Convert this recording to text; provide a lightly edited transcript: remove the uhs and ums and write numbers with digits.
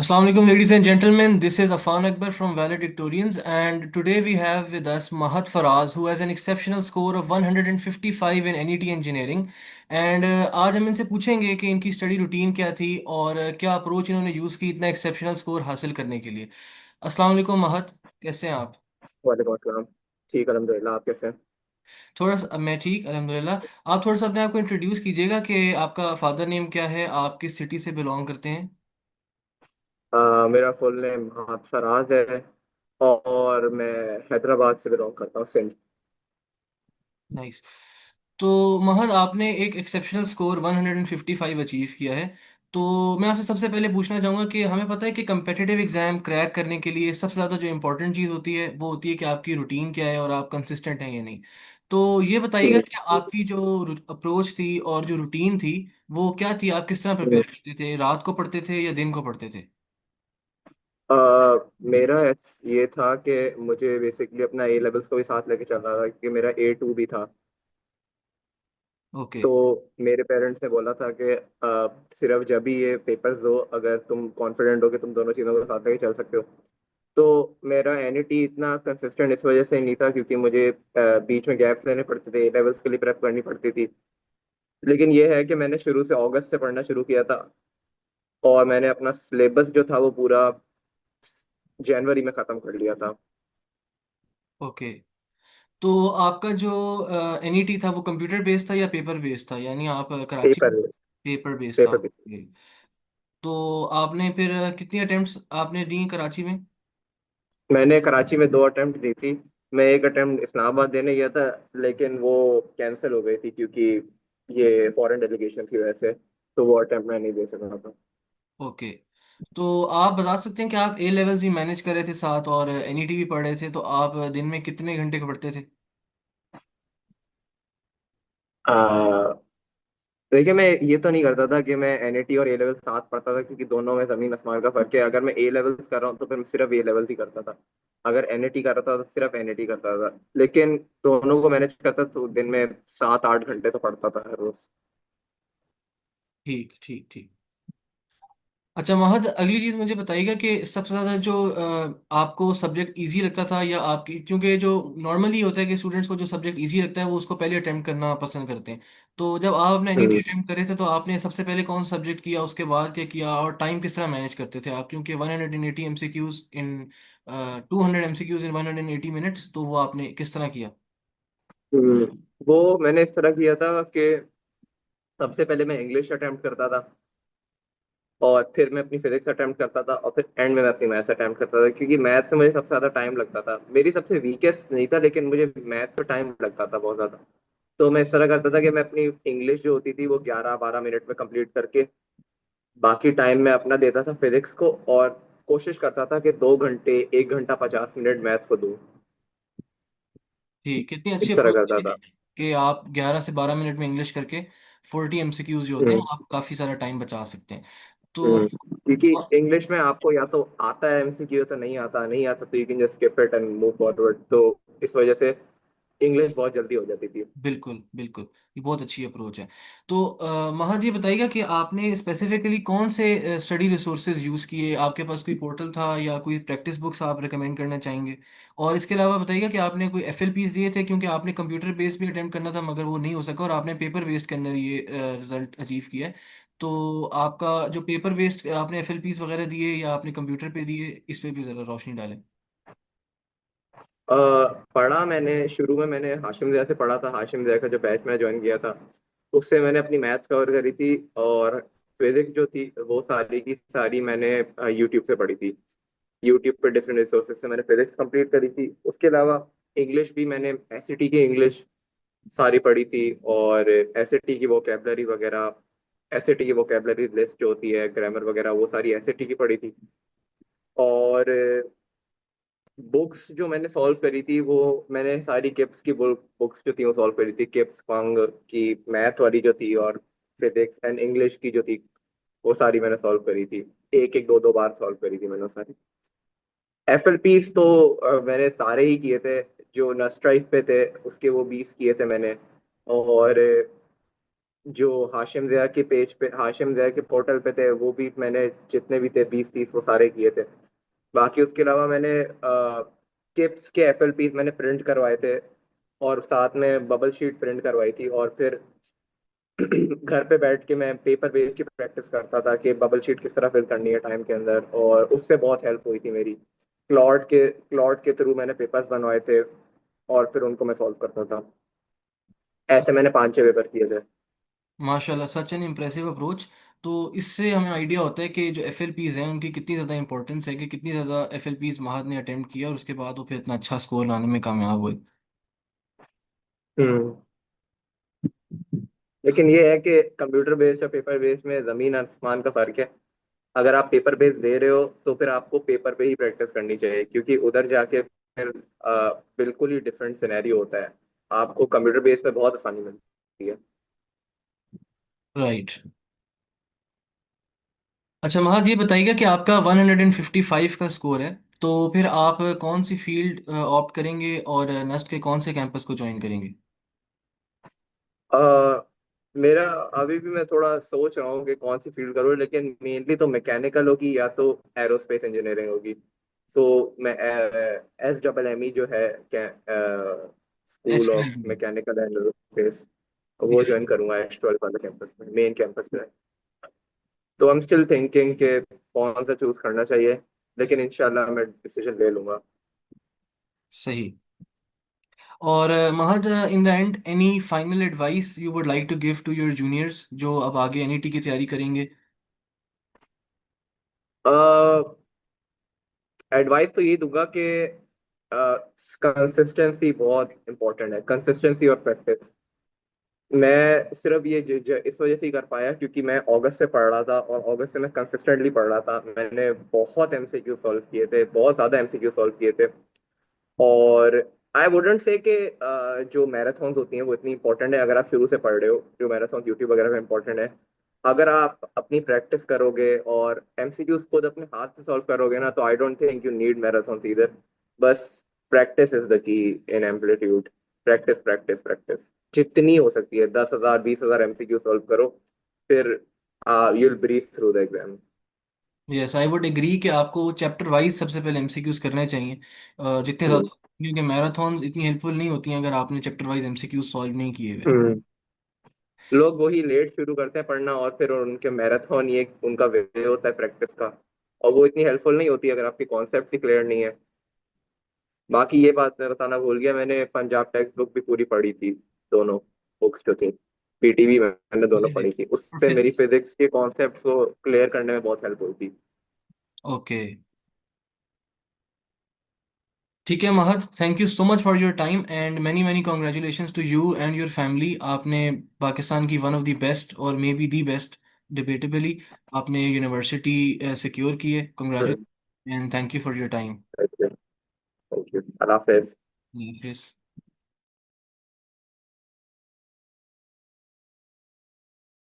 Assalamu alaikum, ladies and gentlemen. This is Afan Akbar from Valedictorians, and today we have with us Mahat Faraz, who has an exceptional score of 155 in NET Engineering. And आज हम इनसे पूछेंगे कि इनकी study routine क्या थी और क्या अप्रोच इन्होंने यूज़ की इतना एक्सेप्शनल स्कोर हासिल करने के लिए। अस्सलाम वालेकुम महत, कैसे हैं आप? वालेकुम अस्सलाम। ठीक अल्हम्दुलिल्लाह, आप कैसे हैं? थोड़ा सा मैं ठीक अल्हम्दुलिल्लाह। आप थोड़ा सा अपने आप को इंट्रोड्यूस कीजिएगा कि आपका फादर नेम क्या है, आप किस सिटी से बिलोंग करते हैं। मेरा फुल नेम मोहम्मद फराज है और मैं हैदराबाद से बिलोंग करता हूँ, सिंध। नाइस। तो महद, आपने एक एक्सेप्शनल स्कोर 155 अचीव किया है। तो मैं आपसे सबसे पहले पूछना चाहूँगा कि हमें पता है कि कम्पिटिटिव एग्जाम क्रैक करने के लिए सबसे ज़्यादा जो इम्पोर्टेंट चीज़ होती है वो होती है कि आपकी रूटीन क्या है और आप कंसिस्टेंट हैं या नहीं। तो ये बताइएगा हम्म, कि आपकी जो अप्रोच थी और जो रूटीन थी वो क्या थी, आप किस तरह हम्म। प्रिपेयर करते थे, रात को पढ़ते थे या दिन को पढ़ते थे? मेरा ये था कि मुझे बेसिकली अपना ए लेवल्स को भी साथ लेके चलना था, क्योंकि मेरा A2 भी था। ओके। तो मेरे पेरेंट्स ने बोला था कि सिर्फ जब ही ये पेपर्स दो, अगर तुम कॉन्फिडेंट हो कि तुम दोनों चीज़ों को साथ लेके चल सकते हो। तो मेरा एनईटी इतना कंसिस्टेंट इस वजह से नहीं था, क्योंकि मुझे बीच में गैप्स लेने पड़ते थे, ए लेवल्स के लिए प्रेप करनी पड़ती थी। लेकिन ये है कि मैंने शुरू से अगस्त से पढ़ना शुरू किया था, और मैंने अपना सिलेबस जो था वो पूरा जनवरी में ख़त्म कर लिया था। ओके। तो आपका जो एनईटी था वो कंप्यूटर बेस्ड था या पेपर बेस्ड था, यानी आप कराची पेपर पेपर बेस्ड था? Paper base. तो आपने फिर कितनी अटेम्प्ट्स आपने दी कराची में? मैंने कराची में 2 अटेम्प्ट दी थी। मैं एक अटेम्प्ट इस्लामाबाद देने गया था, लेकिन वो कैंसिल हो गई थी, क्योंकि ये फॉरेन डेलीगेशन की वजह से। तो वो अटेम्प्ट मैं नहीं दे सका था। ओके। तो आप बता सकते हैं कि आप ए लेवल्स भी मैनेज कर रहे थे साथ और एनईटी भी पढ़ रहे थे, तो आप दिन में कितने घंटे पढ़ते थे? देखिए, मैं ये तो नहीं करता था कि मैं एनएटी और ए लेवल साथ पढ़ता था, क्योंकि दोनों में जमीन आसमान का फर्क है। अगर मैं ए लेवल्स कर रहा हूँ तो फिर मैं सिर्फ ए लेवल्स ही करता था। अगर एनएटी कर रहा था तो सिर्फ एनएटी करता था। लेकिन दोनों को मैनेज करता तो दिन में 7-8 घंटे तो पढ़ता था हर रोज। ठीक ठीक ठीक। अच्छा महद, अगली चीज़ मुझे बताइएगा कि सबसे ज़्यादा जो आपको सब्जेक्ट इजी लगता था या आपकी, क्योंकि जो नॉर्मली होता है कि स्टूडेंट्स को जो सब्जेक्ट इजी लगता है वो उसको पहले अटेम्प्ट करना पसंद करते हैं। तो जब आप अपने एनईटी हम्म, अटेम्प्ट करे थे तो आपने सबसे पहले कौन सा सब्जेक्ट किया, उसके बाद क्या किया और टाइम किस तरह मैनेज करते थे आप, क्योंकि 180 एमसीक्यूज इन 200 एमसीक्यूज इन 180 मिनट्स, तो वो आपने किस तरह किया? हम्म। वो मैंने इस तरह किया था कि सबसे पहले मैं इंग्लिश अटेम्प्ट करता था, और फिर मैं अपनी फिजिक्स अटेम्प्ट करता था, और फिर एंड में मैं अपनी मैथ्स अटेम्प्ट करता था, क्योंकि मैथ्स से मुझे सबसे ज्यादा टाइम लगता था। मेरी सबसे वीकेस्ट नहीं था, लेकिन मुझे मैथ्स पे टाइम लगता था बहुत ज्यादा। तो मैं इस तरह करता था कि मैं अपनी इंग्लिश जो होती थी वो 11-12 मिनट में कंप्लीट करके बाकी टाइम मैं अपना देता था फिजिक्स को, और कोशिश करता था कि 2 घंटे 1 घंटा 50 मिनट मैथ्स को दूं। ठीक, कितनी अच्छी इस तरह अप्रोच करता है था। कि आप 11 से 12 मिनट में इंग्लिश करके 40 एमसीक्यूज जो होते हैं हम्म, आप काफ़ी सारा टाइम बचा सकते हैं। तो क्योंकि इंग्लिश में आपको या तो आता है एमसीक्यू, तो नहीं आता, नहीं आता तो you can just skip it and move forward. तो इस वजह से इंग्लिश बहुत जल्दी हो जाती थी। बिल्कुल बिल्कुल, ये बहुत अच्छी अप्रोच है। तो महद, ये बताइएगा कि आपने स्पेसिफिकली कौन से स्टडी रिसोर्सेज यूज़ किए, आपके पास कोई पोर्टल था या कोई प्रैक्टिस बुक्स आप रिकमेंड करना चाहेंगे? और इसके अलावा बताइएगा कि आपने कोई एफएलपीज दिए थे, क्योंकि आपने कंप्यूटर बेस्ड भी अटेम्प्ट करना था मगर वो नहीं हो सका और आपने पेपर बेस्ड के अंदर ये रिजल्ट अचीव किया है। तो आपका जो पेपर बेस्ड आपने एफएलपीज वगैरह दिए या आपने कंप्यूटर पे दिए, इस पे भी ज़रा रोशनी डालें। अ, पढ़ा मैंने शुरू में, मैंने हाशिम ज़िया से पढ़ा था। हाशिम ज़िया का जो बैच मैंने ज्वाइन किया था, उससे मैंने अपनी मैथ्स कवर करी थी। और फिजिक्स जो थी वो सारी की सारी मैंने यूट्यूब से पढ़ी थी। यूट्यूब पे डिफरेंट रिसोर्सेज से मैंने फिजिक्स कंप्लीट करी थी। उसके अलावा इंग्लिश भी मैंने एसईटी की इंग्लिश सारी पढ़ी थी, और एसईटी की वोकेबलरी वगैरह, एसईटी की वोकेबलरी लिस्ट जो होती है, ग्रामर वगैरह, वो सारी एसईटी की पढ़ी थी। और बुक्स जो मैंने सॉल्व करी थी वो मैंने सारी किप्स की बुक्स जो थी वो सॉल्व करी थी। किप्स फंग की मैथ वाली जो थी, और फिजिक्स एंड इंग्लिश की जो थी, वो सारी मैंने सॉल्व करी थी। एक एक दो दो बार सॉल्व करी थी मैंने वो सारी। एफएलपीस तो मैंने सारे ही किए थे। जो नस्ट ड्राइव पे थे उसके वो 20 किए थे मैंने। और जो हाशिम ज़िया के पेज पे, हाशिम ज़िया के पोर्टल पे थे, वो भी मैंने जितने भी थे 20-30 वो सारे किए थे। बाकी उसके अलावा मैंने किप्स के एफएलपी मैंने प्रिंट करवाए थे, और साथ में बबल शीट प्रिंट करवाई थी, और फिर घर पे बैठ के मैं पेपर बेस की प्रैक्टिस करता था कि बबल शीट किस तरह फिल करनी है टाइम के अंदर, और उससे बहुत हेल्प हुई थी मेरी। क्लॉड के थ्रू मैंने पेपर्स बनवाए थे, और फिर उनको मैं सॉल्व करता था। ऐसे मैंने 5-6 पेपर किए थे। माशाल्लाह, सच एन इम्प्रेसिव अप्रोच। तो इससे हमें आइडिया होता है कि जो एफ एल पीज़ हैं उनकी कितनी ज़्यादा इंपॉर्टेंस है, कि कितनी ज़्यादा एफ एल पीज़ महद ने अटेम्प्ट किया और उसके बाद वो फिर इतना अच्छा स्कोर लाने में कामयाब हुए। हम्म। लेकिन ये है कि कंप्यूटर बेस्ड और पेपर बेस्ड में जमीन आसमान का फर्क है। अगर आप पेपर बेस्ड दे रहे हो तो फिर आपको पेपर पे ही प्रैक्टिस करनी चाहिए, क्योंकि उधर जाके फिर बिल्कुल ही डिफरेंट सिनेरियो होता है। आपको कंप्यूटर बेस्ड पे बहुत आसानी मिलती है। राइट। अच्छा महद, ये बताइएगा कि आपका 155 का स्कोर है, तो फिर आप कौन सी फील्ड ऑप्ट करेंगे और नेक्स्ट के कौन से कैंपस को ज्वाइन करेंगे? अ, मेरा अभी भी मैं थोड़ा सोच रहा हूँ कि कौन सी फील्ड करूँ, लेकिन मेनली तो मैकेनिकल होगी या तो एरोस्पेस इंजीनियरिंग होगी। सो मैं SMME जो है, H school T of mechanical and aerospace, वो यस। ज्वाइन करूंगा H12 वाले कैंपस में, मेन कैंपस में। तो आई एम स्टिल थिंकिंग कि कौन सा चूज करना चाहिए, लेकिन इंशाल्लाह मैं डिसीजन ले लूंगा। सही। और महज in the end, any final advice you would like to give to your juniors जो अब आगे एनईटी की तैयारी करेंगे? एडवाइस तो ये दूंगा कि कंसिस्टेंसी बहुत इंपॉर्टेंट है, कंसिस्टेंसी और प्रैक्टिस। मैं सिर्फ ये इस वजह से ही कर पाया क्योंकि मैं अगस्त से पढ़ रहा था, और अगस्त से मैं कंसिस्टेंटली पढ़ रहा था। मैंने बहुत एमसीक्यू सॉल्व किए थे, बहुत ज्यादा एमसीक्यू सॉल्व किए थे। और आई वुडेंट से कि जो मैराथन्स होती हैं वो इतनी इंपॉर्टेंट है अगर आप शुरू से पढ़ रहे हो, जो मैराथन यूट्यूब वगैरह में इंपॉर्टेंट है। अगर आप अपनी प्रैक्टिस करोगे और एमसीक्यूज खुद अपने हाथ से सॉल्व करोगे ना, तो I don't think you need marathon इधर। बस practice is the key in amplitude. Practice practice practice जितनी हो सकती है, 10,000 20,000 एमसीक्यू सॉल्व करो, फिर you'll breeze through the exam. Yes, I would agree कि आपको चैप्टर वाइज सबसे पहले एमसीक्यूज करने चाहिए, जितने ज़्यादा, क्योंकि मैराथॉन्स इतनी हेल्पफुल नहीं होती हैं अगर आपने चैप्टर वाइज एमसीक्यूज सॉल्व नहीं किए हुए। लोग वही लेट शुरू करते हैं पढ़ना, और फिर उनके मैराथन ये उनका वे होता है प्रैक्टिस का, और वो इतनी हेल्पफुल नहीं होती अगर आपकी कॉन्सेप्ट ही क्लियर नहीं है। बाकी ये बात मैं बताना भूल गया, मैंने पंजाब टेक्स्ट बुक भी पूरी पढ़ी थी, दोनों बुक्स जो थी। पीटीवी मैंने दोनों पढ़ी फिजिक्स थी, और उससे मेरी फिजिक्स। फिजिक्स के कॉन्सेप्ट को क्लियर करने में बहुत हेल्प हुई थी। ओके। ठीक है Mahad, thank you so much for your time and many many congratulations to you and your family. आपने पाकिस्तान की वन ऑफ द बेस्ट और मे बी दी बेस्ट, डिबेटेबली, आपने यूनिवर्सिटी सिक्योर की है। Congratulation and thank you for your time. Thank you. Allah Hafiz. Hafiz.